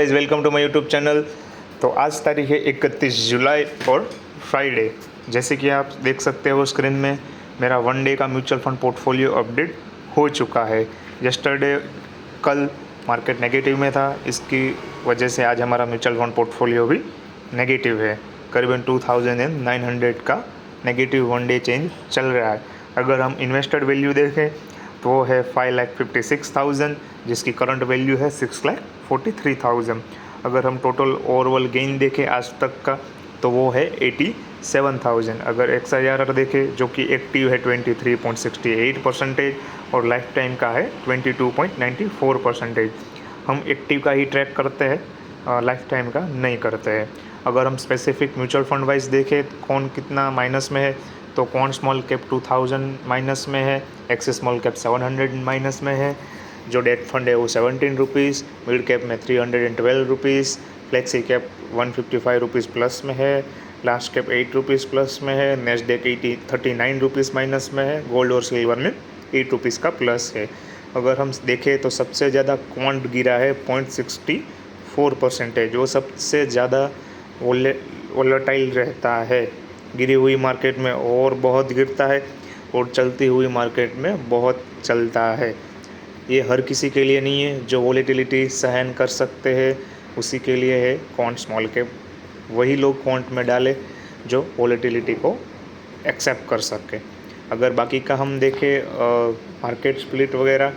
Guys, welcome to my YouTube channel. तो आज तारीख है 31 जुलाई और फ्राइडे। जैसे कि आप देख सकते हो स्क्रीन में, मेरा वन डे का म्यूचुअल फंड पोर्टफोलियो अपडेट हो चुका है। यस्टरडे कल मार्केट नेगेटिव में था, इसकी वजह से आज हमारा म्यूचुअल फंड पोर्टफोलियो भी नेगेटिव है। करीबन 2900 का नेगेटिव वन डे चेंज चल रहा है। अगर हम इन्वेस्टेड वैल्यू देखें तो वो है 5,56,000, जिसकी करंट वैल्यू है 6,43,000। अगर हम टोटल ओवरऑल गेन देखें आज तक का तो वो है 87,000। अगर XIRR देखें जो कि एक्टिव है 23.68% और लाइफ टाइम का है 22.94%। हम एक्टिव का ही ट्रैक करते हैं, लाइफ टाइम का नहीं करते हैं। अगर हम स्पेसिफिक म्यूचुअल फंड वाइज देखें कौन कितना माइनस में है तो कौन स्मॉल कैप 2000 माइनस में है, एक्सिस स्मॉल कैप 700 माइनस में है, जो डेट फंड है वो 17 रुपीज़, मिड कैप में 312 rupees, flexi cap 155 rupees plus में है, लास्ट कैप 8 रुपीज़ प्लस में है, नेस्डेक 39 रुपीज़ माइनस में है, गोल्ड और सिल्वर में 8 रुपीज़ का प्लस है। अगर हम देखें तो सबसे ज़्यादा क्वांट गिरा है 0.64%, जो सबसे ज़्यादा वोलेटाइल रहता है। गिरी हुई मार्केट में और बहुत गिरता है और चलती हुई मार्केट में बहुत चलता है। ये हर किसी के लिए नहीं है। जो वोलेटिलिटी सहन कर सकते हैं उसी के लिए है क्वांट स्मॉल कैप। वही लोग क्वांट में डालें जो वोलेटिलिटी को एक्सेप्ट कर सके। अगर बाकी का हम देखें मार्केट स्प्लिट वगैरह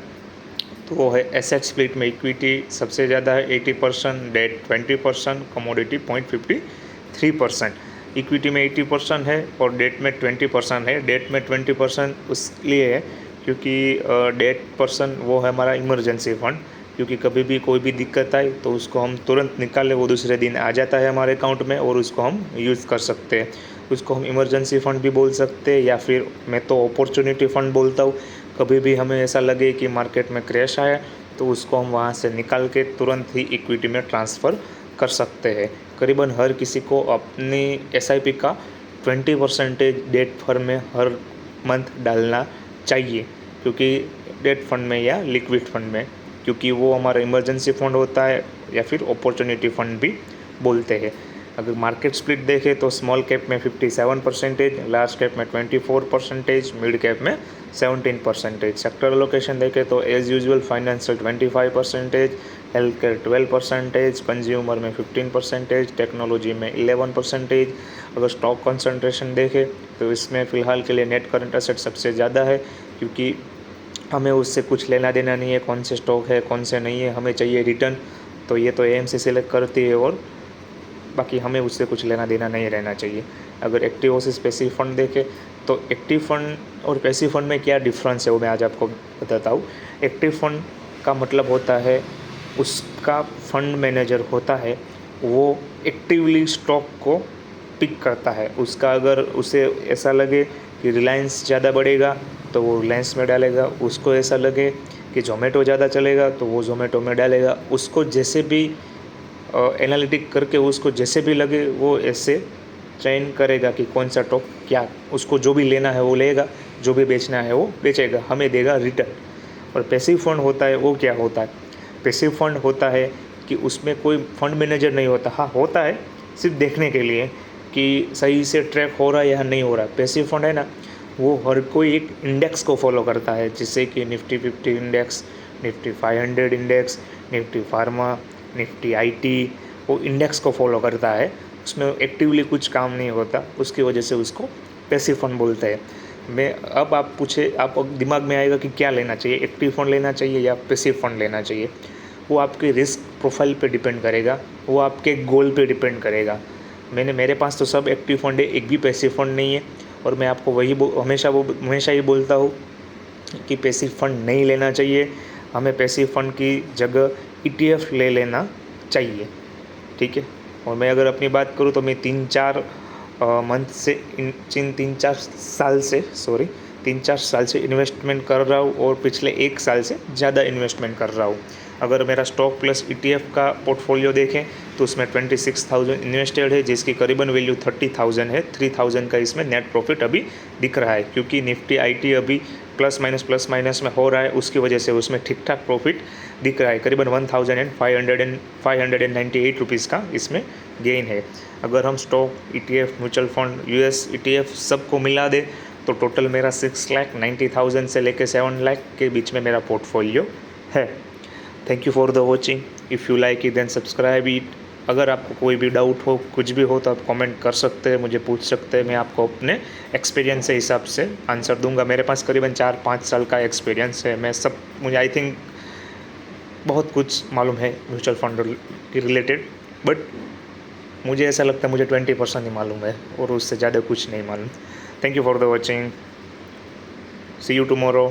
तो वो है एसेट स्प्लिट में इक्विटी सबसे ज़्यादा है 80%, डेट 20%, कमोडिटी 0.53%। इक्विटी में 80% है और डेट में 20% है। डेट में 20% इसलिए है क्योंकि डेट पर्सन वो है हमारा इमरजेंसी फंड, क्योंकि कभी भी कोई भी दिक्कत आए तो उसको हम तुरंत निकालें, वो दूसरे दिन आ जाता है हमारे अकाउंट में और उसको हम यूज़ कर सकते हैं। उसको हम इमरजेंसी फ़ंड भी बोल सकते हैं या फिर मैं तो अपॉर्चुनिटी फ़ंड बोलता हूँ। कभी भी हमें ऐसा लगे कि मार्केट में क्रैश आया तो उसको हम वहाँ से निकाल के तुरंत ही इक्विटी में ट्रांसफ़र कर सकते हैं। करीबन हर किसी को अपनी SIP का 20% डेट फंड में हर मंथ डालना चाहिए, क्योंकि डेट फंड में या लिक्विड फंड में, क्योंकि वो हमारा इमरजेंसी फंड होता है या फिर अपॉर्चुनिटी फंड भी बोलते हैं। अगर मार्केट स्प्लिट देखें तो स्मॉल कैप में 57%, लार्ज कैप में 24%, मिड कैप में 17%। सेक्टर लोकेशन देखें तो as usual financial 25%, health care 12%, consumer में 15%, टेक्नोलॉजी में 11%। अगर स्टॉक कंसंट्रेशन देखें तो इसमें फ़िलहाल के लिए नेट करंट एसेट सबसे ज़्यादा है, क्योंकि हमें उससे कुछ लेना देना नहीं है कौन से स्टॉक है कौन से नहीं है, हमें चाहिए रिटर्न। तो ये तो AMC सेलेक्ट करती है और बाकी हमें उससे कुछ लेना देना नहीं रहना चाहिए। अगर एक्टिव वर्सेस पैसिव फंड देखें तो एक्टिव फंड और पैसिव फंड में क्या डिफरेंस है वो मैं आज आपको बताता हूँ। एक्टिव फंड का मतलब होता है उसका फंड मैनेजर होता है वो एक्टिवली स्टॉक को पिक करता है। उसका अगर उसे ऐसा लगे कि रिलायंस ज़्यादा बढ़ेगा तो वो रिलायंस में डालेगा, उसको ऐसा लगे कि जोमेटो ज़्यादा चलेगा तो वो जोमेटो में डालेगा। उसको जैसे भी एनालिटिक करके उसको जैसे भी लगे वो ऐसे चयन करेगा कि कौन सा स्टॉक क्या, उसको जो भी लेना है वो लेगा, जो भी बेचना है वो बेचेगा, हमें देगा रिटर्न। और पैसिव फंड होता है वो क्या होता है? पैसिव फंड होता है कि उसमें कोई फंड मैनेजर नहीं होता। हाँ होता है, सिर्फ देखने के लिए कि सही से ट्रैक हो रहा है या नहीं हो रहा है। पैसिव फंड है ना, वो हर कोई एक इंडेक्स को फॉलो करता है, जैसे कि Nifty 50 index, Nifty 500 index, Nifty pharma, Nifty IT, वो इंडेक्स को फॉलो करता है। उसमें एक्टिवली कुछ काम नहीं होता, उसकी वजह से उसको पैसिव फंड बोलते हैं। मैं अब आप पूछे, आप दिमाग में आएगा कि क्या लेना चाहिए, एक्टिव फंड लेना चाहिए या पैसिव फंड लेना चाहिए। वो आपके रिस्क प्रोफाइल पे डिपेंड करेगा, वो आपके गोल पे डिपेंड करेगा। मेरे पास तो सब एक्टिव फंड है, एक भी पैसिव फंड नहीं है। और मैं आपको वही हमेशा ही बोलता हूँ कि पैसिव फंड नहीं लेना चाहिए। हमें पैसिव फंड की जगह ETF ले लेना चाहिए, ठीक है। और मैं अगर अपनी बात करूँ तो मैं 3-4 साल से इन्वेस्टमेंट कर रहा हूँ और पिछले 1 साल से ज़्यादा इन्वेस्टमेंट कर रहा हूँ। अगर मेरा स्टॉक प्लस ETF का पोर्टफोलियो देखें तो उसमें 26,000 इन्वेस्टेड है, जिसकी करीबन वैल्यू 30,000 है। 3,000 का इसमें नेट प्रॉफिट अभी दिख रहा है, क्योंकि निफ्टी IT अभी प्लस माइनस में हो रहा है, उसकी वजह से उसमें ठीक ठाक प्रॉफिट दिख रहा है। करीबन 1,598 रुपीज़ का इसमें गेन है। अगर हम stock, ETF, mutual fund, US ETF सबको मिला दे तो टोटल मेरा 6,90,000 से लेकर 7 लाख के बीच में मेरा पोर्टफोलियो है। Thank you for the watching. If you like it then subscribe it. अगर आपको कोई भी डाउट हो, कुछ भी हो, तो आप कमेंट कर सकते हैं, मुझे पूछ सकते हैं। मैं आपको अपने एक्सपीरियंस के हिसाब से आंसर दूंगा। मेरे पास करीबन 4-5 साल का एक्सपीरियंस है। मुझे आई थिंक बहुत कुछ मालूम है म्यूचुअल फंड के रिलेटेड, बट मुझे ऐसा लगता है मुझे 20% ही मालूम है और उससे ज़्यादा कुछ नहीं मालूम। Thank you for the watching. See you tomorrow.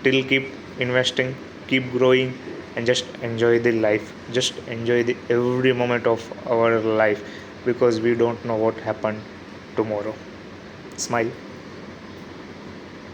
Till keep investing, keep growing and just enjoy the life, just enjoy the every moment of our life, because we don't know what happened tomorrow. Smile.